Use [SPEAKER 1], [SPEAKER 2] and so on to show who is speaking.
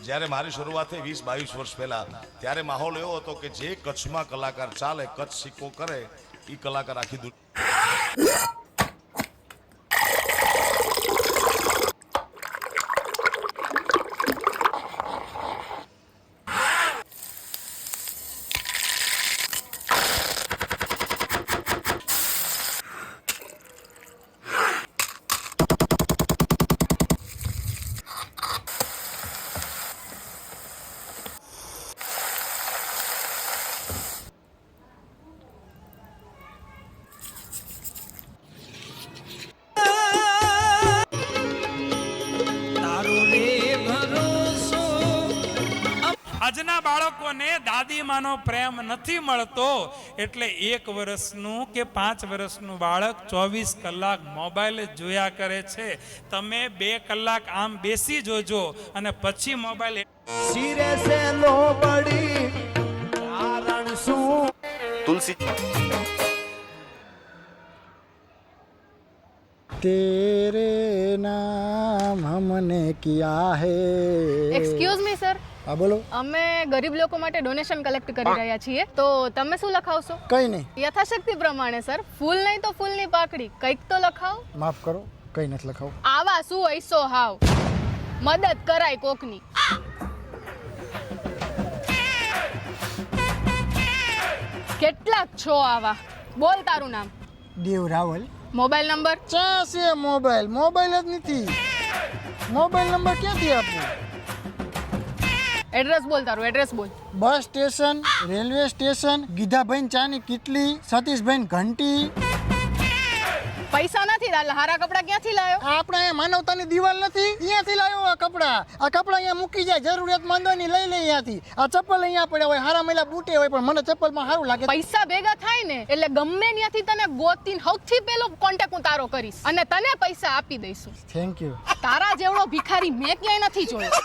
[SPEAKER 1] જ્યારે મારી શરૂઆત થઈ 20-22 વર્ષ પહેલા, ત્યારે માહોલ એવો હતો કે જે કચ્છમાં કલાકાર ચાલે, કચ્છ સિક્કો કરે, એ કલાકાર આખી દુનિયા
[SPEAKER 2] આજના બાળકોને દાદીમાનો પ્રેમ નથી મળતો, એટલે 1 વર્ષનું કે 5 વર્ષનું બાળક 24 કલાક મોબાઈલ જ જોયા કરે છે. તમે 2 કલાક આમ બેસી જોજો અને પછી મોબાઈલ
[SPEAKER 3] સિરે સે લો પડી કારણ શું
[SPEAKER 1] તુલસી
[SPEAKER 3] तेरे नाम हमने किया है.
[SPEAKER 4] એક્સક્યુઝ મી સર,
[SPEAKER 3] હા બોલો.
[SPEAKER 4] અમે ગરીબ લોકો માટે ડોનેશન કલેક્ટ કરી રહ્યા છીએ, તો તમે શું લખાવશો?
[SPEAKER 3] કઈ નહીં.
[SPEAKER 4] યથાશક્તિ પ્રમાણે સર. ફૂલ નહીં તો ફૂલની પાકડી, કંઈક તો લખાવો.
[SPEAKER 3] માફ કરો, કઈ નથી લખાવું.
[SPEAKER 4] આવા શું હૈસો હાવ, મદદ કરાય કોકની. કેટલાક છો આવા? બોલ તારું નામ.
[SPEAKER 3] દેવ રાવલ.
[SPEAKER 4] Mobile number?
[SPEAKER 3] ચા છે મોબાઈલ? મોબાઈલ જ નથી. મોબાઈલ નંબર ક્યાંથી આપું?
[SPEAKER 4] એડ્રેસ બોલ તારું, એડ્રેસ બોલ.
[SPEAKER 3] બસ સ્ટેશન, રેલવે સ્ટેશન, ગીધાભાઈ ચાની કીટલી, સતીશભાઈ ઘંટી.
[SPEAKER 4] પૈસા નથી, હારા કપડા ક્યાંથી લાયો?
[SPEAKER 3] આપણે અહીંયા માનવતાની દિવાલ નથી, અહીંયાથી લાવ્યો આ કપડા. આ કપડા અહીંયા મૂકી જાય, જરૂરિયાતમંદોની લઈ લે અહીંયાથી. આ ચપ્પલ અહીંયા પડ્યા હોય, હારા મેલા બૂટે હોય, પણ મને ચપ્પલમાં સારું લાગે.
[SPEAKER 4] પૈસા ભેગા થાય ને એટલે ગમે ત્યાંથી તને ગોતીને સૌથી પહેલો કોન્ટેક્ટ હું તારો કરીશ અને તને પૈસા આપી દઈશું.
[SPEAKER 3] Thank you.
[SPEAKER 4] તારા જેવડો ભિખારી મેં ક્યાંય નથી જોયો.